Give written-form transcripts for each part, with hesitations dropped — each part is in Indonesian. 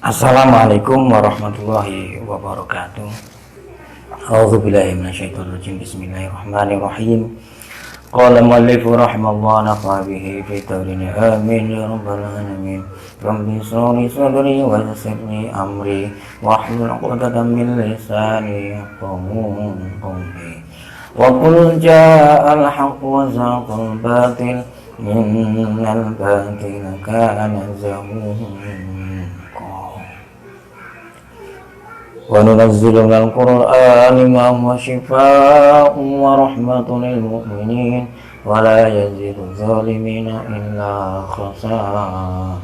Assalamualaikum warahmatullahi wabarakatuh. A'udzubillahi minasyaitonirrajim. Bismillahirrahmanirrahim. Qala mu'allifu rahimallahu nafa bihi fi tawrini amin ya rabbal alamin. Rabbi shrah sadri wa yassir li amri wahlul 'uqdatam min lisani yafqahu qawli. Wa qul ja'al haqqu wa zahaqal batil innal batila kana zahuqa. Wa nunazzilu minal qur'ani ma huwa shifaa'un wa rahmatun lil mu'minin wa la yazidu zalimina illa khasara.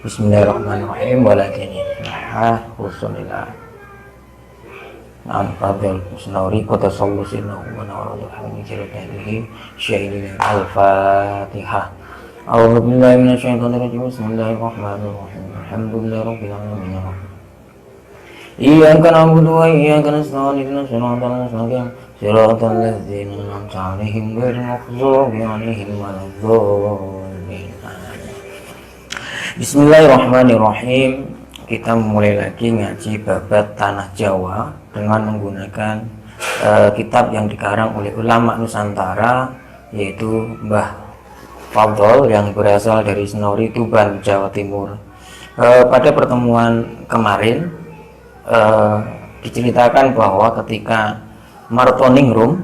Bismillahirrahmanirrahim. Walakin husnulillah Al-Fadhil Musnauri Qatasallu sinnahu wa nawarul hamdi jiradadihi syairil al-Fatihah. A'udzu billahi minasyaitonir rajim. Bismillahirrahmanirrahim. Alhamdulillahi rabbil alamin. Iyyaka na'budu wa iyyaka nasta'in ihdinas siratal mustaqim siratal ladzina an'amta 'alaihim ghairil maghdubi 'alaihim waladdallin. Bismillahirrahmanirrahim. Kita mulai lagi ngaji babat Tanah Jawa dengan menggunakan kitab yang dikarang oleh ulama Nusantara, yaitu Mbah Fadl yang berasal dari Senori, Tuban, Jawa Timur. Pada pertemuan kemarin diceritakan bahwa ketika Martoningrum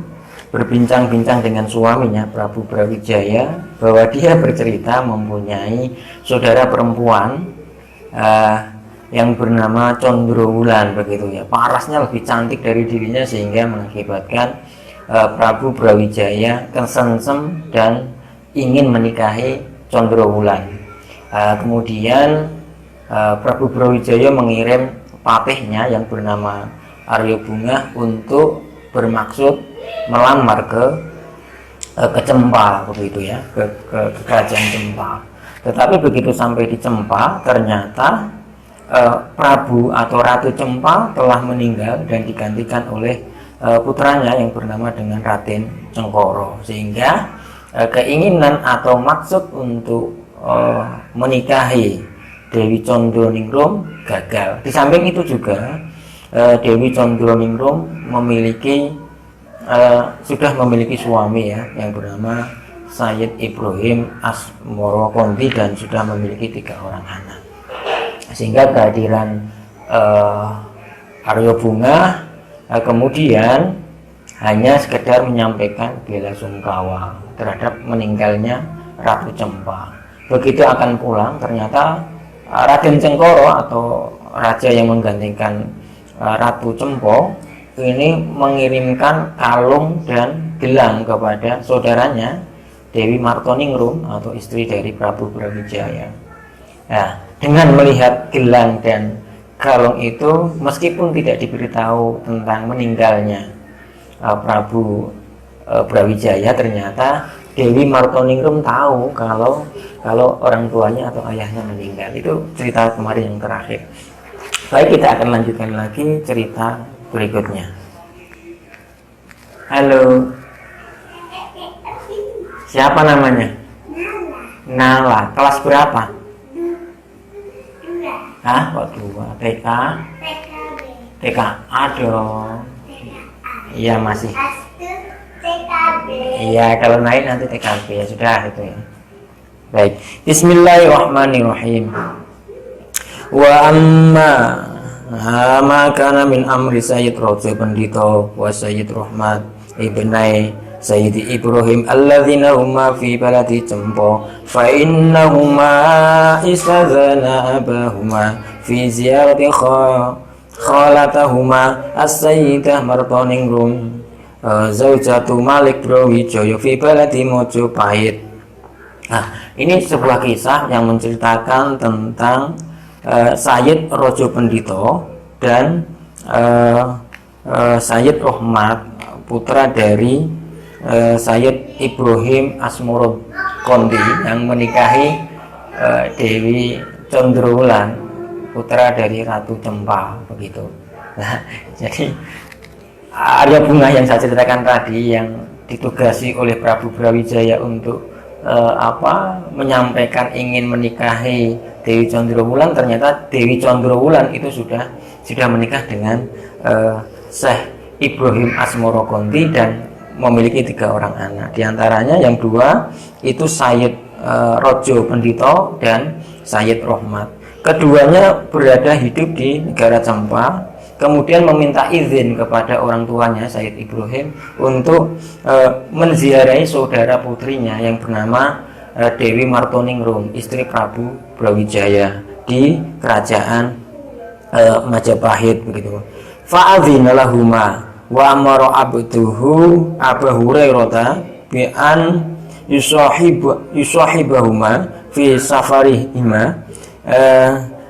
berbincang-bincang dengan suaminya Prabu Brawijaya, bahwa dia bercerita mempunyai saudara perempuan yang bernama Condrowulan, begitu ya. Parasnya lebih cantik dari dirinya sehingga mengakibatkan Prabu Brawijaya kesengsem dan ingin menikahi Condrowulan. Kemudian Prabu Brawijaya mengirim patihnya yang bernama Arya Bungah untuk bermaksud melamar ke Cempa, begitu ya, ke kerajaan Cempa. Tetapi begitu sampai di Cempa, ternyata Prabu atau Ratu Cempa telah meninggal dan digantikan oleh putranya yang bernama dengan Raden Cengkoro, sehingga keinginan atau maksud untuk menikahi Dewi Condroningrum gagal. Di samping itu juga Dewi Condroningrum sudah memiliki suami ya, yang bernama Sayyid Ibrahim Asmorokondi, dan sudah memiliki 3 orang anak. Sehingga kehadiran Arya Bungah kemudian hanya sekedar menyampaikan bela sungkawa terhadap meninggalnya Ratu Cempa. Begitu akan pulang, ternyata Raden Cengkoro atau raja yang menggantikan Ratu Cempo ini mengirimkan kalung dan gelang kepada saudaranya Dewi Martoningrum atau istri dari Prabu Brawijaya. Nah, dengan melihat gelang dan kalung itu, meskipun tidak diberitahu tentang meninggalnya Prabu Brawijaya, ternyata Dewi Martoningrum tahu kalau orang tuanya atau ayahnya meninggal. Itu cerita kemarin yang terakhir. Baik, kita akan lanjutkan lagi cerita berikutnya. Halo, siapa namanya? Nala. Kelas berapa? Hah? Kok 2? TK? TK. Aduh. Iya, masih. Iya, kalau naik nanti TKB ya sudah itu ya. Baik. Bismillahirrahmanirrahim. Wa amma ma kana min amri Sayyid Raja Pendito wa Sayyid Rahmat ibnai Sayyid Ibrahim alladzina huma fi baladi Cempo fa innahuma istazana abahuma fi ziyarati khalatahuma as-sayyidah Martoningrum Zaujatu Malik Brawijaya fi baladi Mojopahit. Nah, ini sebuah kisah yang menceritakan tentang Sayyid Raja Pendito dan Sayyid Rahmat, putra dari Sayyid Ibrahim Asmorokondi yang menikahi Dewi Condrowulan, putra dari Ratu Cempa, begitu. Nah, jadi Arya Bungah yang saya ceritakan tadi, yang ditugasi oleh Prabu Brawijaya untuk menyampaikan ingin menikahi Dewi Condrowulan, ternyata Dewi Condrowulan itu sudah menikah dengan Syekh Ibrahim Asmorokonti dan memiliki 3 orang anak. Di antaranya yang 2 itu Sayyid Rojo Pendito dan Sayyid Rohmat. Keduanya berada hidup di negara Cempa, kemudian meminta izin kepada orang tuanya Sayyid Ibrahim untuk menziarahi saudara putrinya yang bernama Dewi Martoningrum, istri Prabu Brawijaya di kerajaan Majapahit begitu. Fa'adzina lahuma wa amara abduhu Abu Hurairah bi an yusahibahuma fi safarihima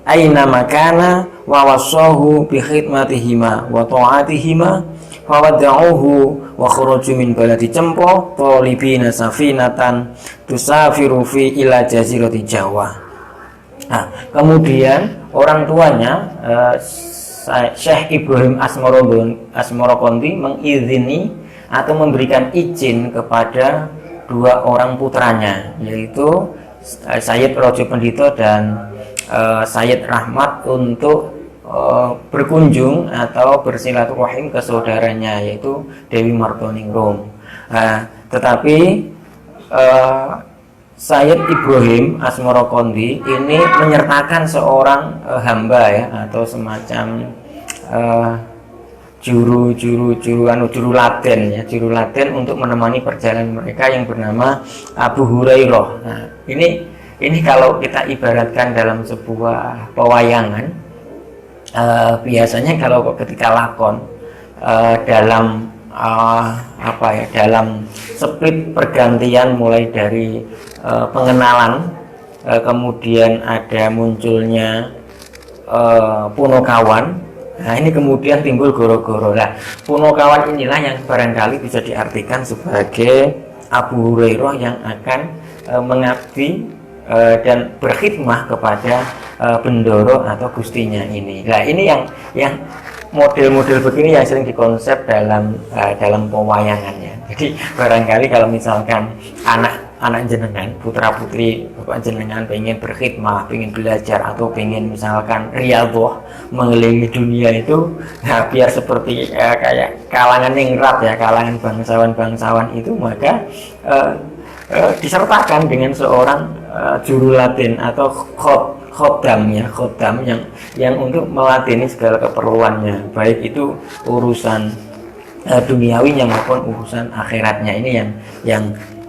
aina makana wa wasahu bi khidmatihima wa ta'atihima wa wada'uhu wa kharaju min baladi Cempo talibina safinatan tusafiru fi ila jazirati Jawa. Nah, kemudian orang tuanya Syekh Ibrahim Asmorokonti mengizini atau memberikan izin kepada 2 orang putranya, yaitu Sayyid Rojo Pendito dan Sayyid Rahmat untuk berkunjung atau bersilaturahim ke saudaranya yaitu Dewi Martoningrum. Tetapi Sayyid Ibrahim Asmorokonti ini menyertakan seorang hamba ya, atau semacam juru laten ya, juru laten untuk menemani perjalanan mereka yang bernama Abu Hurairah. Nah, ini kalau kita ibaratkan dalam sebuah pewayangan, biasanya kalau ketika lakon dalam dalam split pergantian mulai dari pengenalan, kemudian ada munculnya Punokawan. Nah, ini kemudian timbul goro-goro. Nah, Punokawan inilah yang barangkali bisa diartikan sebagai Abu Hurairah yang akan mengabdi dan berkhidmah kepada Bendoro atau gustinya ini. Nah, ini yang model-model begini yang sering dikonsep dalam pewayangannya. Jadi barangkali kalau misalkan anak jenengan, putra putri bapak jenengan pengen berkhidmah, pengen belajar atau pengen misalkan riyadhah mengelilingi dunia itu, nah biar seperti kayak kalangan ningrat ya, kalangan bangsawan itu, maka disertakan dengan seorang juru latin atau khoddam yang untuk melatini segala keperluannya, baik itu urusan duniawinya maupun urusan akhiratnya. Ini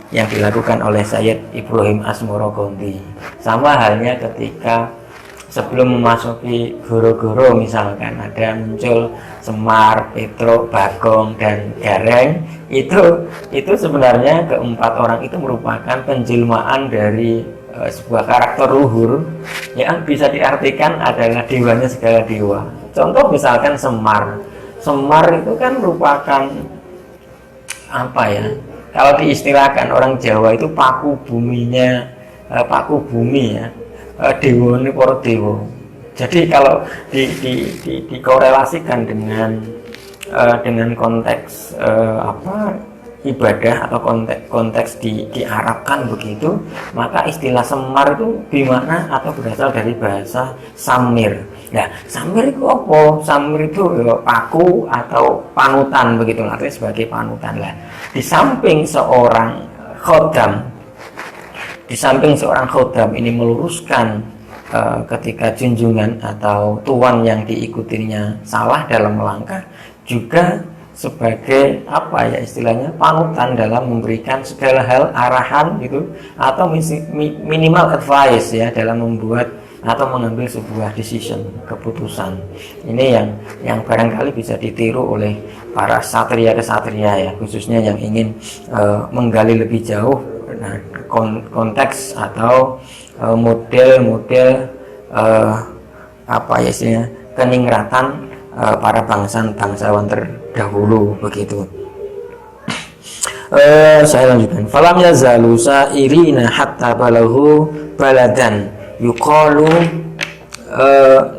yang dilakukan oleh Sayyid Ibrahim Asmorokonti. Sama halnya ketika sebelum memasuki goro-goro, misalkan ada muncul Semar, Petruk, Bagong, dan Gareng, itu sebenarnya keempat orang itu merupakan penjelmaan dari sebuah karakter luhur yang bisa diartikan adalah dewanya segala dewa. Contoh misalkan Semar itu kan merupakan apa ya, kalau diistilahkan orang Jawa itu paku buminya, paku bumi ya, dewa ini para dewa. Jadi kalau dikorelasikan dengan konteks ibadah atau konteks diarabkan begitu, maka istilah Semar itu bermakna atau berasal dari bahasa Samir. Nah, Samir itu apa? Samir itu paku atau panutan begitu, artinya sebagai panutan lah. Di samping seorang khodam ini meluruskan ketika junjungan atau tuan yang diikutinya salah dalam melangkah, juga sebagai apa ya istilahnya, panutan dalam memberikan segala hal arahan gitu, atau minimal advice ya dalam membuat atau mengambil sebuah decision, keputusan. Ini yang barangkali bisa ditiru oleh para kesatria ya, khususnya yang ingin menggali lebih jauh konteks atau model-model apa ya istilahnya, keningratan para bangsawan terdahulu begitu. Saya lanjutkan. Falam yazalu sa'irina hatta balahu baladan yuqalu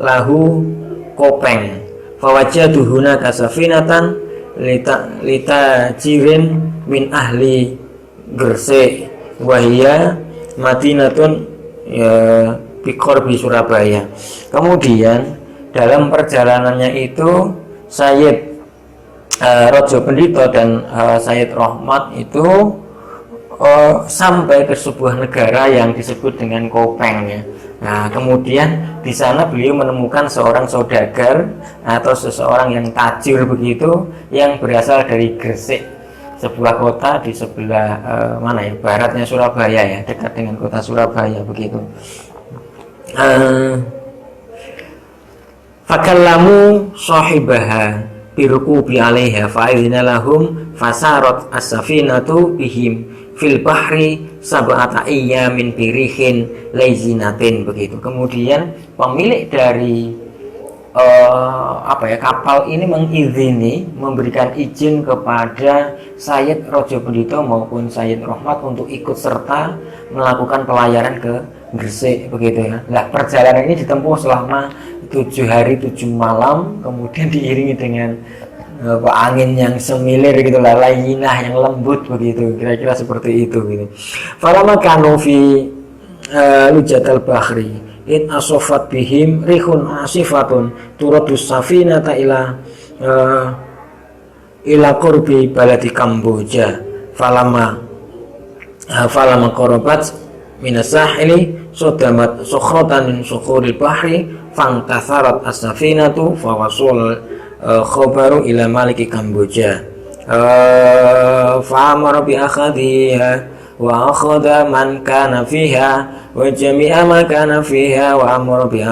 lahu Kopeng. Fawajaduhuna kasafinatan lita jirin min ahli Gresik wahia madinatun Biqorbi Surabaya. Kemudian dalam perjalanannya itu Sayyid Rojo Pendito dan Sayyid Rohmat itu sampai ke sebuah negara yang disebut dengan Kopeng ya. Nah, kemudian di sana beliau menemukan seorang saudagar atau seseorang yang tajir begitu yang berasal dari Gresik, sebuah kota di sebelah mana ya, baratnya Surabaya ya, dekat dengan kota Surabaya begitu. Fakallamu sahibaha birukubi alaiha fa'idina lahum fasarat as-safinatu bihim fil bahri sab'ata ayyamin birihin laizinatin begitu. Kemudian pemilik dari kapal ini mengizini, memberikan izin kepada Sayyid Rojo Pendito maupun Sayyid Rohmat untuk ikut serta melakukan pelayaran ke Gresik begitu ya. Nah, perjalanan ini ditempuh selama 7 hari 7 malam, kemudian diiringi dengan angin yang semilir gitu lah, layinah yang lembut begitu, kira-kira seperti itu gitu. Falamma kanu fi lujatal bahri in asofat bihim rihun asifatun turadus safinata ila qurbi baladi Kamboja falama qarabat minas sahili sodamat sukhratan min sukhuril bahri fantasarat as-safinatu fawasul khobaru ila maliki Kamboja fa'amara bi akhadhiha wa akhadha man kana fiha wa jami'a ma kana fiha wa amara bi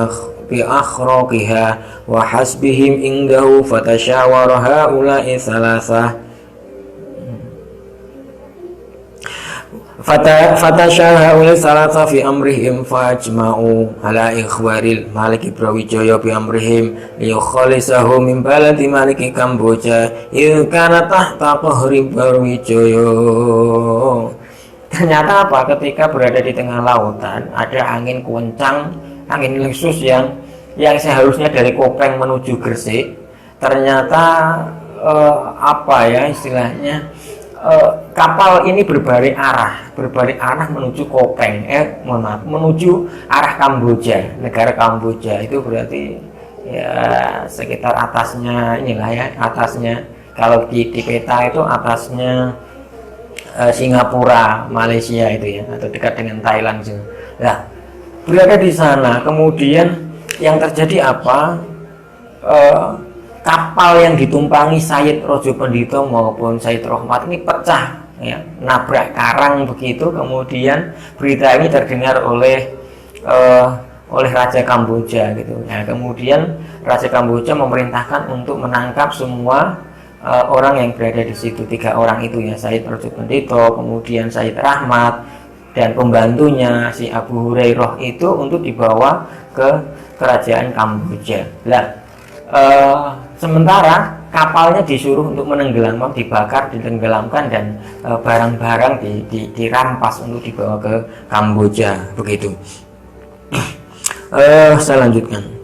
akhraqiha wa hasbihim indahu fatashawara haula'i thalathah Fatashahawil salata fi amrihim fajma'u ala ikhwaril Maliki Brawijaya bi amrihim liyukhalisahu min baladi Maliki Kamboja ilkana tahta qahri Brawijaya. Ternyata apa? Ketika berada di tengah lautan ada angin kencang, angin lesus yang seharusnya dari Kopeng menuju Gresik, ternyata istilahnya kapal ini berbalik arah menuju Kopeng, menuju arah Kamboja, negara Kamboja. Itu berarti ya sekitar atasnya inilah ya, atasnya kalau di peta itu atasnya Singapura, Malaysia itu ya, atau dekat dengan Thailand juga. Nah, berada di sana, kemudian yang terjadi apa? Kapal yang ditumpangi Sayyid Rojo Pendito maupun Sayyid Rohmat ini pecah ya, nabrak karang begitu. Kemudian berita ini terdengar oleh Raja Kamboja gitu. Nah, kemudian Raja Kamboja memerintahkan untuk menangkap semua orang yang berada di situ, 3 orang itu ya, Sayyid Rojo Pendito, kemudian Sayyid Rahmat dan pembantunya si Abu Hurairah itu untuk dibawa ke kerajaan Kamboja. Sementara kapalnya disuruh untuk menenggelamkan, dibakar, ditenggelamkan, dan barang-barang dirampas untuk dibawa ke Kamboja begitu. Saya lanjutkan.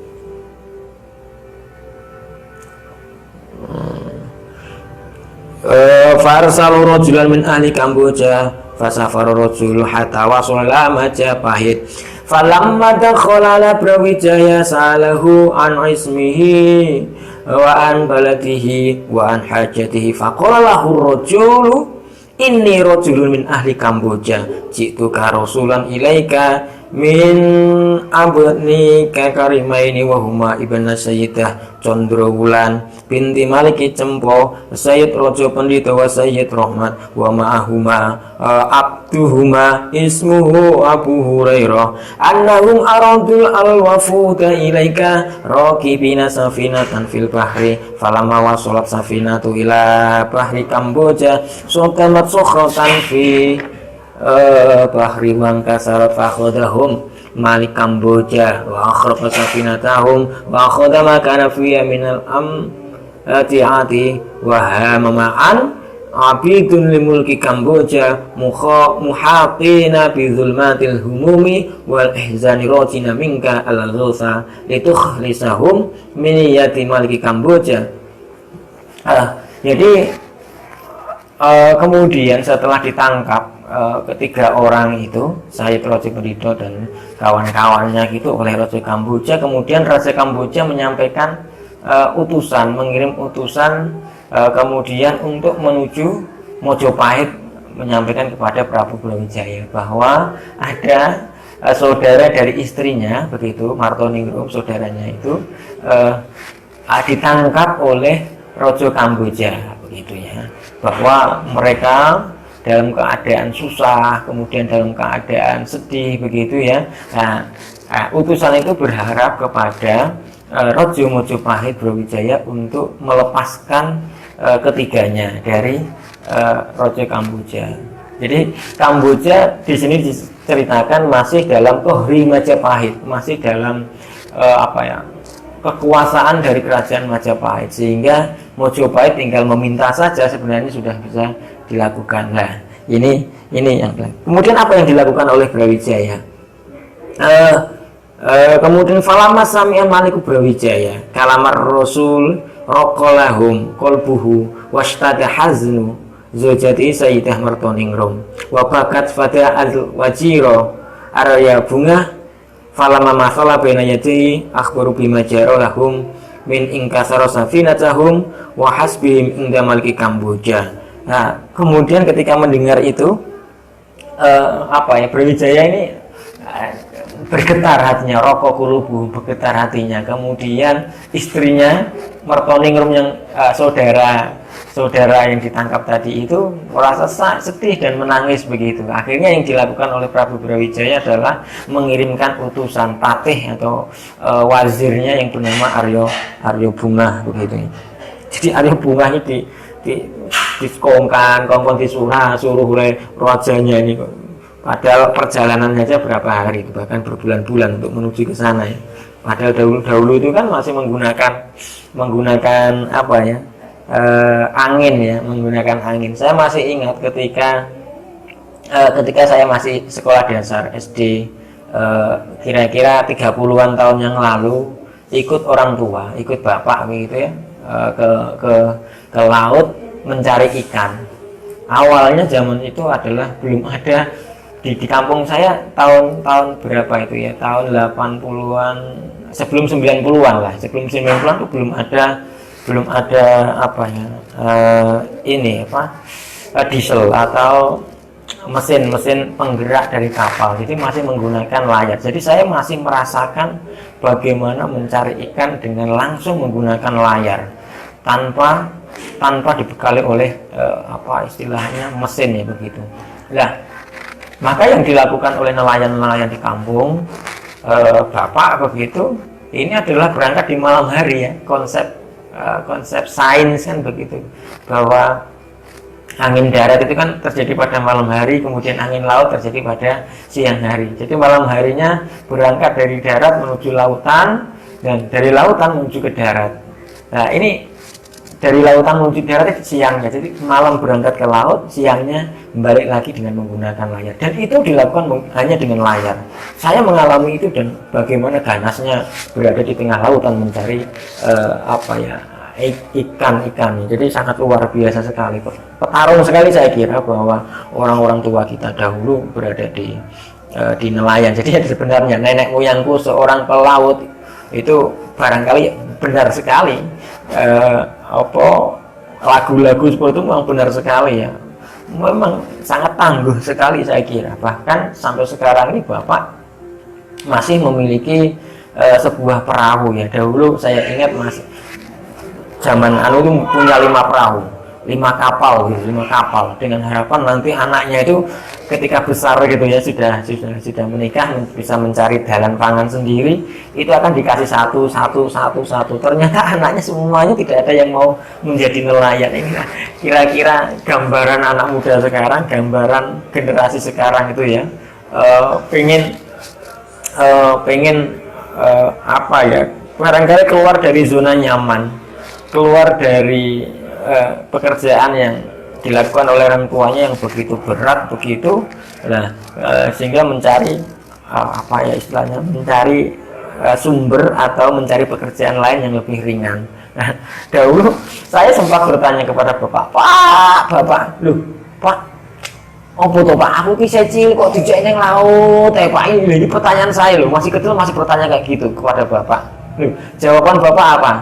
Farsalu rajulan min ahli Kamboja fasafara rajul hatta wasala Majapahit falamma dakhala ala Brawijaya salahu an ismihi wa an baladihi wa an hajatihi faqala lahu rajulu inni rajulun min ahli Kamboja jitu ka rasulan ilaika min abni kakarimaini wa huma ibna Sayyidah Condrowulan binti Maliki Cempo Sayyid Rojo Pendito wa Sayyid Rohmat wa ma'ahuma abduhuma ismuhu Abu Hurairah annahum aradul al-wafuda ilaika raqibina safinatan fil bahri falamma wasalat safinatu ila bahri Kamboja sokamat sukhratan fi bahri mangkasarat fakhodahum Malik Kamboja wa akhraqa safinatahum wa akhadha ma kana fiya minal amtiati wa hamama'an abidun limulki Kamboja muhaqina bi zulmatil humumi wal ihzani rajina minka al-ghutha litukhlisahum min niyati Maliki Kamboja. Jadi kemudian setelah ditangkap ketiga orang itu, Sayyid Raja Pendito dan kawan-kawannya gitu oleh Raja Kamboja. Kemudian Raja Kamboja menyampaikan mengirim utusan kemudian untuk menuju Mojopahit, menyampaikan kepada Prabu Brawijaya bahwa ada saudara dari istrinya begitu, Martoningrum saudaranya itu ditangkap oleh Raja Kamboja begitu ya, bahwa mereka dalam keadaan susah, kemudian dalam keadaan sedih begitu ya. Utusan itu berharap kepada Raja Mojopahit Brawijaya untuk melepaskan ketiganya dari Raja Kamboja. Jadi Kamboja di sini diceritakan masih dalam Tohri Majapahit, masih dalam kekuasaan dari kerajaan Majapahit, sehingga Mojopahit tinggal meminta saja sebenarnya sudah bisa dilakukan. Nah, ini yang kemudian apa yang dilakukan oleh Brawijaya? Kemudian falama sami'a Maliku Brawijaya kalamar Rasul raqalahum qalbuhu wastada haznu zawjati Sayyidah Martoningrum wa bakat fada al-wajiro arya bunga falama masala baina yati akhbaru bima jara lahum min inkasara safinatahum wa hasbihim inda maliki Kamboja. Nah, kemudian ketika mendengar itu Brawijaya ini bergetar hatinya, rokok kulubu, bergetar hatinya. Kemudian istrinya Martoningrum yang saudara yang ditangkap tadi itu merasa sedih dan menangis begitu. Akhirnya yang dilakukan oleh Prabu Brawijaya adalah mengirimkan utusan patih atau wazirnya yang bernama Aryo Bunga begitu. Jadi Aryo Bunga ini kongkon disuruh oleh rajanya ini. Padahal perjalanannya aja berapa hari, bahkan berbulan-bulan untuk menuju ke sana ya. Padahal dahulu itu kan masih menggunakan angin ya, menggunakan angin. Saya masih ingat ketika saya masih sekolah dasar SD, kira-kira 30-an tahun yang lalu, ikut orang tua, ikut bapak begitu ya, ke laut mencari ikan. Awalnya zaman itu adalah belum ada di kampung saya tahun berapa itu ya, tahun 80-an, sebelum 90-an lah, sebelum 90-an itu belum ada diesel atau mesin penggerak dari kapal, jadi masih menggunakan layar. Jadi saya masih merasakan bagaimana mencari ikan dengan langsung menggunakan layar tanpa dibekali oleh istilahnya mesin ya begitu. Nah, maka yang dilakukan oleh nelayan-nelayan di kampung bapak begitu, ini adalah berangkat di malam hari ya, konsep sains kan begitu, bahwa angin darat itu kan terjadi pada malam hari, kemudian angin laut terjadi pada siang hari. Jadi malam harinya berangkat dari darat menuju lautan, dan dari lautan menuju ke darat. Nah, ini dari lautan menuju darat itu siangnya, jadi malam berangkat ke laut, siangnya balik lagi dengan menggunakan layar. Dan itu dilakukan hanya dengan layar. Saya mengalami itu, dan bagaimana ganasnya berada di tengah lautan mencari ikan. Jadi sangat luar biasa sekali, petarung sekali saya kira bahwa orang-orang tua kita dahulu berada di nelayan. Jadi sebenarnya nenek moyangku seorang pelaut itu barangkali benar sekali. Lagu-lagu seperti itu memang benar sekali ya, memang sangat tangguh sekali saya kira. Bahkan sampai sekarang ini bapak masih memiliki sebuah perahu ya. Dahulu saya ingat masih zaman itu punya 5 perahu, 5 kapal dengan harapan nanti anaknya itu ketika besar gitu ya, sudah menikah, bisa mencari dalan pangan sendiri, itu akan dikasih satu. Ternyata anaknya semuanya tidak ada yang mau menjadi nelayan. Ini kira-kira gambaran anak muda sekarang, gambaran generasi sekarang itu ya, pengen barangkali keluar dari zona nyaman, keluar dari pekerjaan yang dilakukan oleh orang tuanya yang begitu berat begitu. Nah, sehingga mencari mencari sumber atau mencari pekerjaan lain yang lebih ringan. Nah, dahulu saya sempat bertanya kepada bapak, Pak, Apa tuh Pak? Aku ki cilik kok dijak ning laut. Pak, ini pertanyaan saya loh, masih kecil masih bertanya kayak gitu kepada Bapak. Loh, jawaban Bapak apa?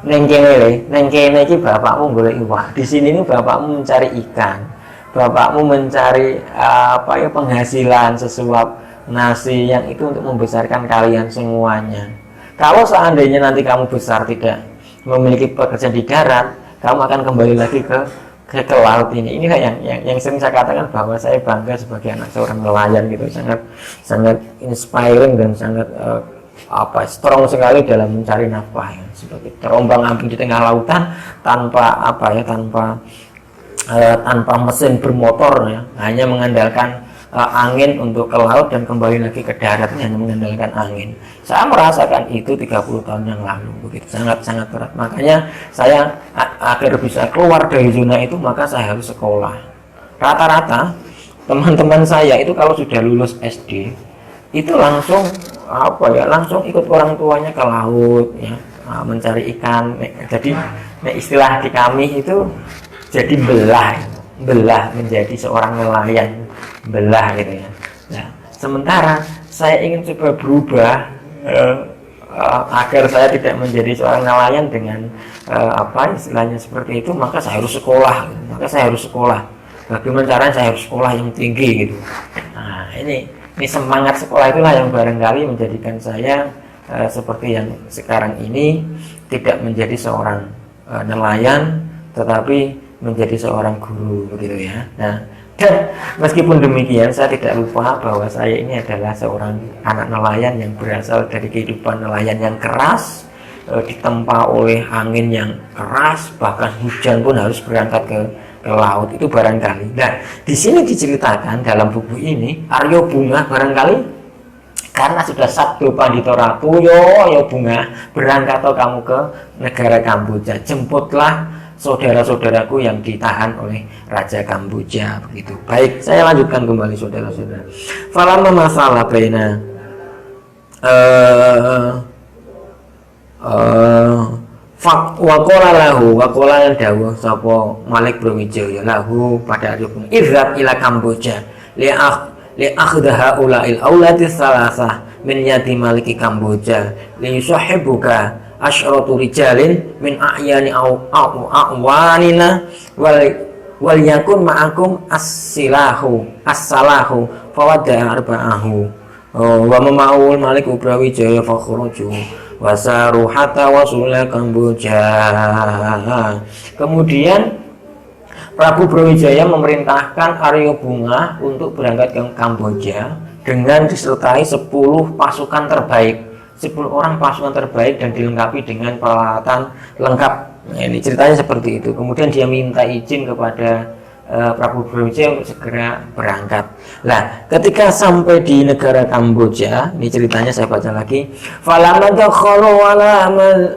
Neng kene iki bapakmu golek iwak. Di sini nih bapakmu mencari ikan. Bapakmu mencari penghasilan sesuap nasi yang itu untuk membesarkan kalian semuanya. Kalau seandainya nanti kamu besar tidak memiliki pekerjaan di darat, kamu akan kembali lagi ke laut ini. Inilah yang sering saya katakan bahwa saya bangga sebagai anak seorang nelayan gitu, sangat inspiring dan sangat strong sekali dalam mencari nafkah ya. Sebagai terombang-ambing di tengah lautan tanpa tanpa mesin bermotor ya, hanya mengandalkan angin untuk ke laut dan kembali lagi ke darat hanya mengandalkan angin. Saya merasakan itu 30 tahun yang lalu begitu, sangat berat. Makanya saya agar bisa keluar dari zona itu maka saya harus sekolah. Rata-rata teman-teman saya itu kalau sudah lulus SD itu langsung langsung ikut orang tuanya ke laut ya, mencari ikan. Jadi istilah di kami itu jadi belah menjadi seorang nelayan, belah gitu ya. Nah, sementara saya ingin coba berubah agar saya tidak menjadi seorang nelayan dengan istilahnya seperti itu, maka saya harus sekolah. Bagaimana caranya? Saya harus sekolah yang tinggi gitu. Nah, ini semangat sekolah itulah yang barangkali menjadikan saya seperti yang sekarang ini, tidak menjadi seorang nelayan tetapi menjadi seorang guru begitu ya. Nah, dan meskipun demikian saya tidak lupa bahwa saya ini adalah seorang anak nelayan yang berasal dari kehidupan nelayan yang keras, ditempa oleh angin yang keras, bahkan hujan pun harus berangkat ke laut itu barangkali. Nah, di sini diceritakan dalam buku ini Aryo Bunga barangkali karena sudah Sabdo Pandito Ratu, yo Bunga, berangkat kamu ke negara Kamboja, jemputlah saudara-saudaraku yang ditahan oleh Raja Kamboja begitu. Baik, saya lanjutkan kembali saudara-saudara. Falamma masalah baina wakola yang dawuh sapa Malik Brawijaya lahu pada Aryo Bunga izhab ila Kamboja li akhdaha ulail auladis salasah min yati maliki Kamboja li yusahibuka asyratu rijalin min a'yani a'wanina wal yakun ma'akum as-salahu fawadda arba'ahu wa mama'ul Malik Brawijaya fakhruju wasaru hatta wasula Kamboja. Kemudian Prabu Brawijaya memerintahkan Aryo Bunga untuk berangkat ke Kamboja dengan disertai 10 pasukan terbaik, 10 orang pasukan terbaik dan dilengkapi dengan peralatan lengkap. Nah, ini ceritanya seperti itu. Kemudian dia minta izin kepada Prabu Brawijaya untuk segera berangkat. Nah, ketika sampai di negara Kamboja, ini ceritanya saya baca lagi. Falamma dakhalu ala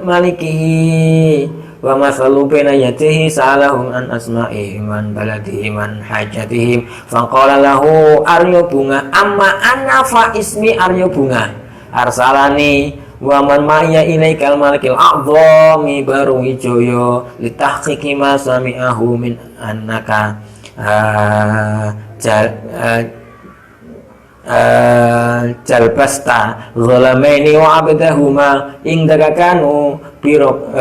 malikihi wa masalu baina yatihi sa'alahum an asma'ihim an baladihim an hajatihim faqala lahu Aryo Bunga amma anna fa ismi Aryo Bunga arsalani wa man ma'ya ilaikal malikil a'dhami Brawijaya litahqiqi ma sami'ahu min annaka jalbasta ghalamaini wa abdahuma indaka kanu birok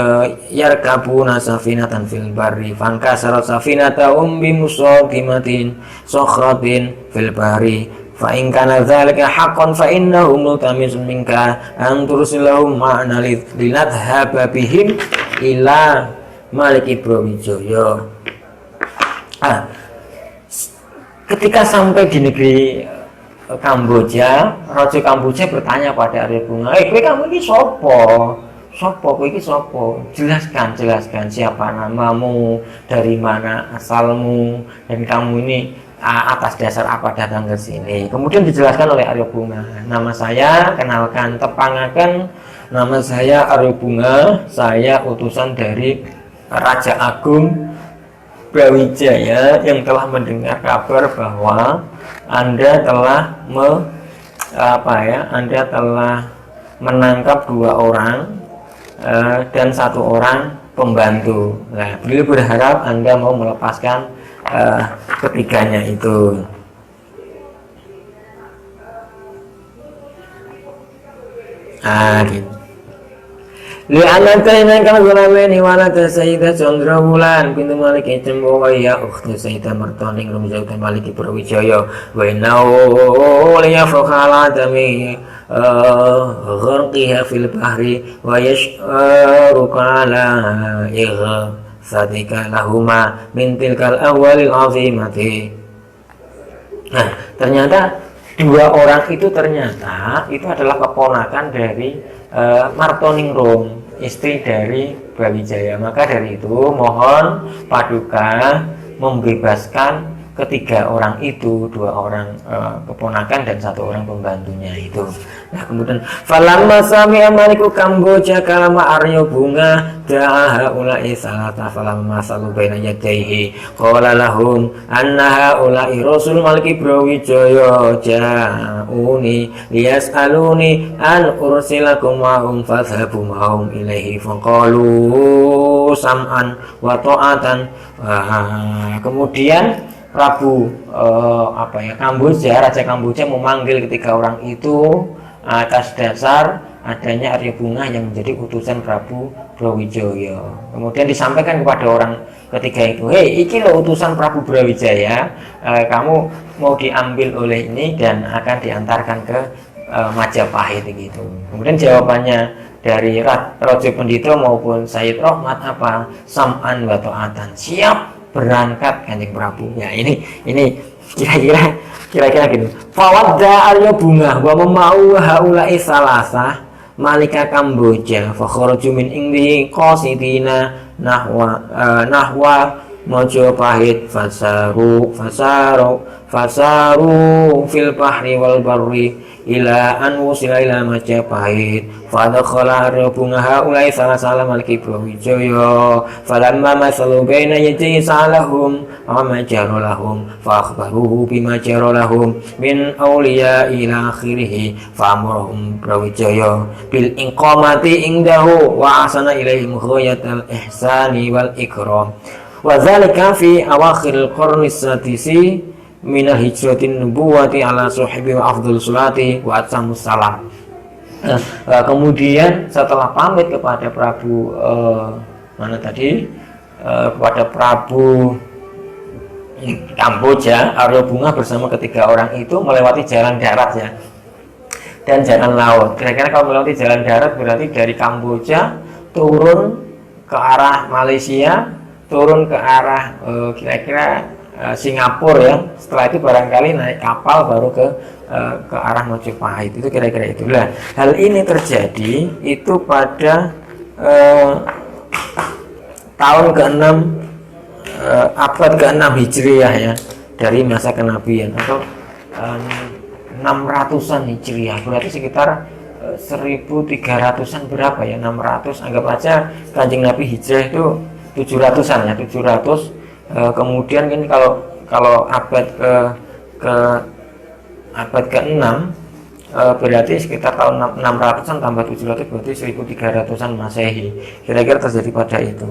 yarkabuna safinatan fil barri fankasarat safinata bi musaqimatin sokhratin fil barri fa in kana dzalika haqqan fa innahu multamisun minka an tursilahum ma'na linadhhaba bihim ila Malik Brawijaya. Ketika sampai di negeri Kamboja, Raja Kamboja bertanya pada Aryo Bunga, kowe kamu ini sopo? Kowe iki sopo? Jelaskan siapa namamu, dari mana asalmu, dan kamu ini atas dasar apa datang ke sini. Kemudian dijelaskan oleh Aryo Bunga, nama saya, kenalkan, tepangaken, nama saya Aryo Bunga, saya utusan dari Raja Agung Brawijaya yang telah mendengar kabar bahwa Anda telah Anda telah menangkap 2 orang dan 1 orang pembantu. Nah, beliau berharap Anda mau melepaskan ketiganya itu. Gitu. Li'anna tainaka gulamaini walata Sayyidah Chandra Wulan bintu Malik Cembo wa ya ukhtu Sayyidah Martoning Rumzautan Malik Prawijaya wa innahu liyafakhala dami gharqiha fil bahri wa yash'aruka ala sadika lahuma min tilkal awwalil azimati. Nah, ternyata dua orang itu adalah keponakan dari Martoningrum, istri dari Brawijaya. Maka dari itu mohon Paduka membebaskan ketiga orang itu, dua orang keponakan dan satu orang pembantunya itu. Nah, kemudian falamma sami'a Maliku Kamboja kalama Arya Bunga da'a haula'i salata falamma salu baina yadayhi qala lahum anna haula'i rasul Maliki Brawijaya ja'uni liyas'aluni an ursilakum ma'hum fadhhabu ma'hum ilaihi faqalu sam'an wa ta'atan. Kemudian Prabu Kamboja, Raja Kamboja memanggil ketiga orang itu atas dasar adanya Arya Bunga yang menjadi utusan Prabu Brawijaya. Kemudian disampaikan kepada orang ketiga itu, hei, iki lo utusan Prabu Brawijaya, kamu mau diambil oleh ini dan akan diantarkan ke Majapahit gitu. Kemudian jawabannya dari Raja Pendito maupun Sayyid Rohmat apa? Sam'an wa ta'atan, siap berangkat Kanjeng Prabu. Ya ini kira-kira gitu. Fawadda Arya Bunga wa memau haula'i salasah Malika Kamboja fa kharaju min indi qasidina nahwa Majapahit fasaru fil bahri wal barri ila an wusila ila Majapahit fadakhala Arya Bunga haulai salah Maliki Brawijaya falamma masalu baina yadayhi salahum amma jaralahum fa akhbaruhu bima jaralahum min awliya ila akhirih fa amrahum Brawijaya bil inqamati indahu wa asana ilaihim ghayatal ihsani wal ikram wa zalika fi awakhiril qarni sadisi minal hijratin nubuwati ala sahibi wa afdhul salati wa atsamus salam. Kemudian setelah pamit kepada Prabu kepada Prabu Kamboja, Arya Bunga bersama ketiga orang itu melewati jalan darat ya dan jalan laut. Kira-kira kalau melewati jalan darat berarti dari Kamboja turun ke arah Malaysia, turun ke arah kira-kira Singapura ya. Setelah itu barangkali naik kapal baru ke arah Majapahit. Itu kira-kira itulah. Hal ini terjadi itu pada tahun ke-6 abad ke-6 Hijriah ya, dari masa kenabian atau 600-an Hijriah. Berarti sekitar 1300-an berapa ya? 600, anggap aja Kanjeng Nabi hijrah itu 700-an ya, 700. Kemudian kan kalau abad abad ke-6 berarti sekitar tahun 600-an tambah 700 berarti 1300-an Masehi. Kira-kira terjadi pada itu.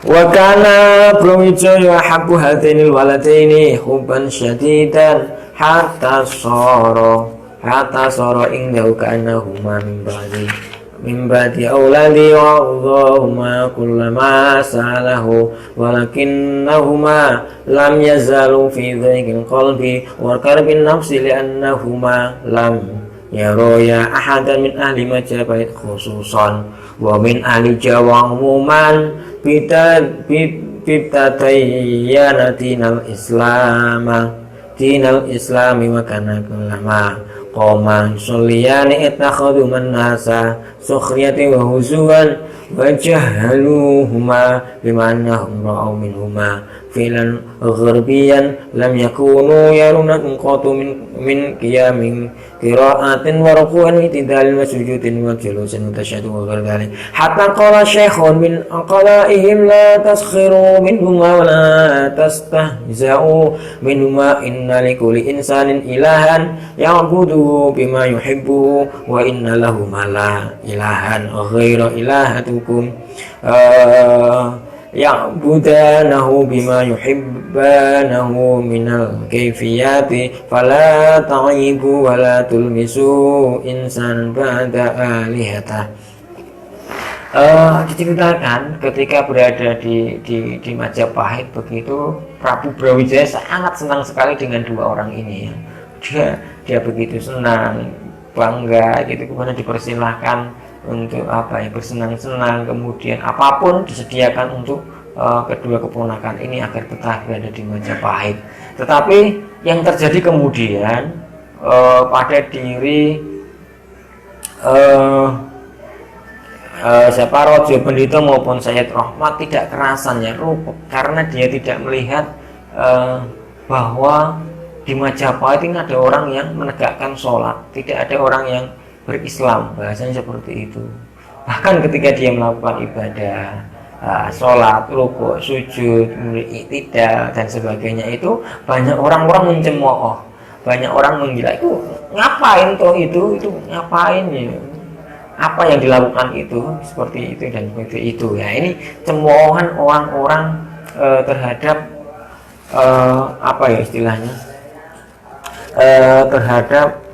Wa kana Brawijaya habbu hadainil waladaini hubban syadidan hatta sara indahu ka'annahuma min ba'di awladi wa Allahumma kullama sa'alahu walakinnahuma lam yazalu fi dhaikil qalbi wa karbin nafsi li'annahuma lam yaroya ahadan min ahli Majapahit khususan wa min ahli Jawa umuman bitatayyana dinal islami wa kana kullama qoma sulliyani ittakhadhu man nasa sukhriyati wa huzuwan wa jahaluhuma bima annahum ra'aw minhuma filan gharbiyan lam yakunu yaruna qatu min qiyamin qira'atin wa ruku'an itidalin wa sujudin wa julusin mutasyaddu wa ghairu hatta qala syekhun min aqlaihim la taskhiru minhuma wa la tastahza'u minhuma inna likulli insanin ilahan ya'budu bima yuhibbu wa inna lahu la ilahan ghairu ilahatukum ya'budanahu bima yuhibbanahu minal kayfiyati fala ta'ibu wa la tulmisu insan ba'da alihatah. Diceritakan ketika berada di Majapahit begitu, Prabu Brawijaya sangat senang sekali dengan dua orang ini ya. Dia begitu senang, bangga gitu, kemudian dipersilahkan untuk bersenang-senang, kemudian apapun disediakan untuk kedua keponakan ini agar betah berada di Majapahit. Tetapi yang terjadi kemudian pada diri Rojo Pendito maupun Sayyid Rahmat tidak kerasan ya, rupuk, karena dia tidak melihat bahwa di Majapahit ini ada orang yang menegakkan sholat, tidak ada orang yang berislam, bahasanya seperti itu. Bahkan ketika dia melakukan ibadah sholat, rukuk, sujud, iktidal dan sebagainya, itu banyak orang-orang mencemooh, banyak orang menggila, itu ngapain toh itu ngapain ya, apa yang dilakukan itu seperti itu dan seperti itu ya. Ini cemoohan orang-orang terhadap istilahnya terhadap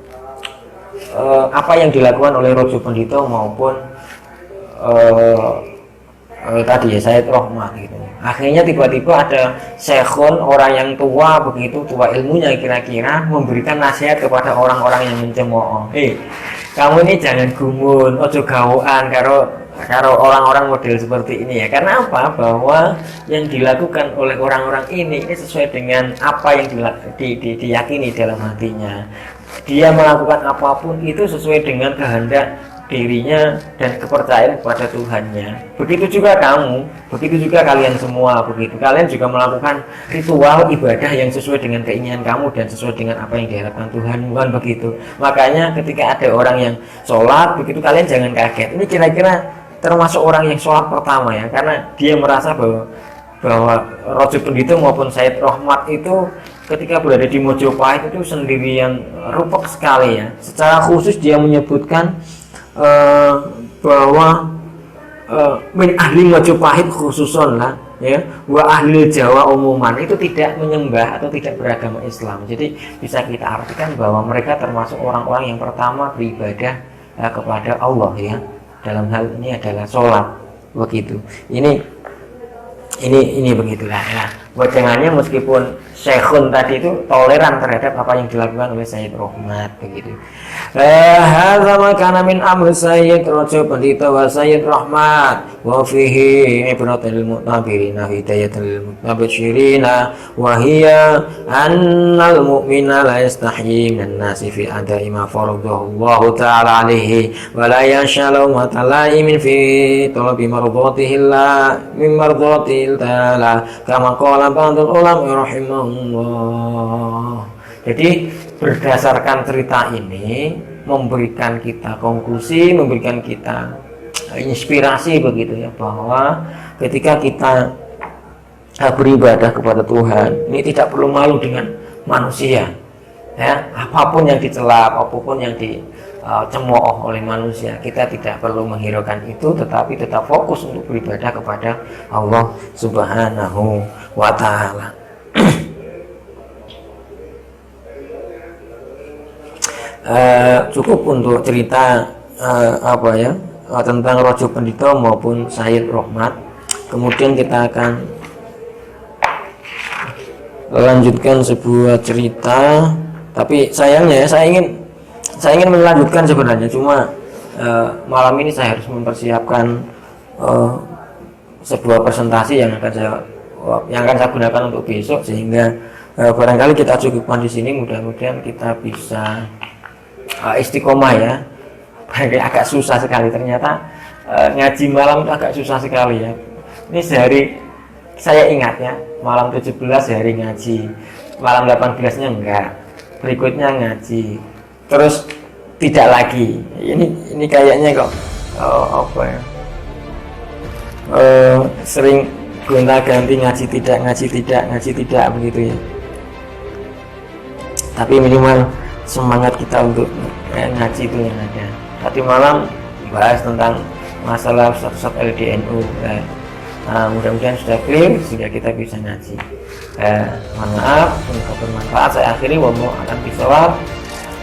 apa yang dilakukan oleh Rojo Pendito maupun tadi ya Sayyid Rahmat gitu. Akhirnya tiba-tiba ada syekhun, orang yang tua begitu, tua ilmunya kira-kira, memberikan nasihat kepada orang-orang yang mencemooh. Kamu ini jangan gumun, ojo gawoan karo orang-orang model seperti ini ya. Karena apa? Bahwa yang dilakukan oleh orang-orang ini sesuai dengan apa yang diyakini dalam hatinya. Dia melakukan apapun itu sesuai dengan kehendak dirinya dan kepercayaan kepada Tuhannya. Begitu juga kamu, begitu juga kalian semua begitu. Kalian juga melakukan ritual ibadah yang sesuai dengan keinginan kamu dan sesuai dengan apa yang diharapkan Tuhan, bukan begitu. Makanya ketika ada orang yang sholat begitu, kalian jangan kaget. Ini kira-kira termasuk orang yang sholat pertama ya, karena dia merasa bahwa Rojo Pendito maupun Sayyid Rahmat itu ketika berada di Mojopahit itu sendirian, rupek sekali ya. Secara khusus dia menyebutkan bahwa min ahli Majapahit khususon lah ya, wa ahli Jawa umuman, itu tidak menyembah atau tidak beragama Islam. Jadi bisa kita artikan bahwa mereka termasuk orang-orang yang pertama beribadah kepada Allah ya. Dalam hal ini adalah sholat begitu. Ini begitulah ya. Bocengannya meskipun Syekhun tadi itu toleran terhadap apa yang dilakukan oleh Sayyid Rahmat begitu. Hadza ma kana min amr Sayyid Rojo Pendito wa Sayyid Rahmat wa fihi ibratul lil mu'tabirina hidayatan lil mutabashirina wa hiya annal mu'mina la yastahyi minan nasi fi ada'i ma faradahu Allah ta'ala alaihi wa la yashalu ma talaimin fi talabi mardatihi la min mardatihi ta'ala kama qala ba'dul ulama rahimahullah. Jadi berdasarkan cerita ini memberikan kita konklusi, memberikan kita inspirasi begitu ya, bahwa ketika kita beribadah kepada Tuhan ini tidak perlu malu dengan manusia ya. Apapun yang dicela, apapun yang dicemooh oleh manusia, kita tidak perlu menghiraukan itu, tetapi tetap fokus untuk beribadah kepada Allah Subhanahu wa ta'ala. Cukup untuk cerita tentang Rojo Pendito maupun Sayyid Rahmat. Kemudian kita akan lanjutkan sebuah cerita, tapi sayangnya ya, saya ingin melanjutkan sebenarnya, cuma malam ini saya harus mempersiapkan sebuah presentasi yang akan saya gunakan untuk besok, sehingga barangkali kita cukupkan di sini. Mudah-mudahan kita bisa istiqomah ya. Agak susah sekali ternyata, ngaji malam itu agak susah sekali ya. Ini sehari saya ingat ya, malam 17 hari ngaji, malam 18 nya enggak, berikutnya ngaji, terus tidak lagi. Ini kayaknya kok sering gonta-ganti, ngaji tidak begitu ya. Tapi minimal semangat kita untuk ngaji itu yang ada. Tadi malam bahas tentang masalah Ustaz LDNU. Mudah-mudahan sudah clear sehingga kita bisa ngaji. Mohon maaf, semoga bermanfaat. Saya akhiri, wallahu a'lam bishawab,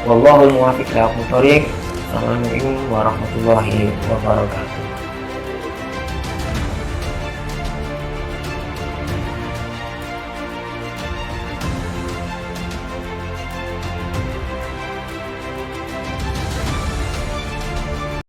wallahu muwaffiq ila aqwamit thoriq. Assalamualaikum warahmatullahi wabarakatuh.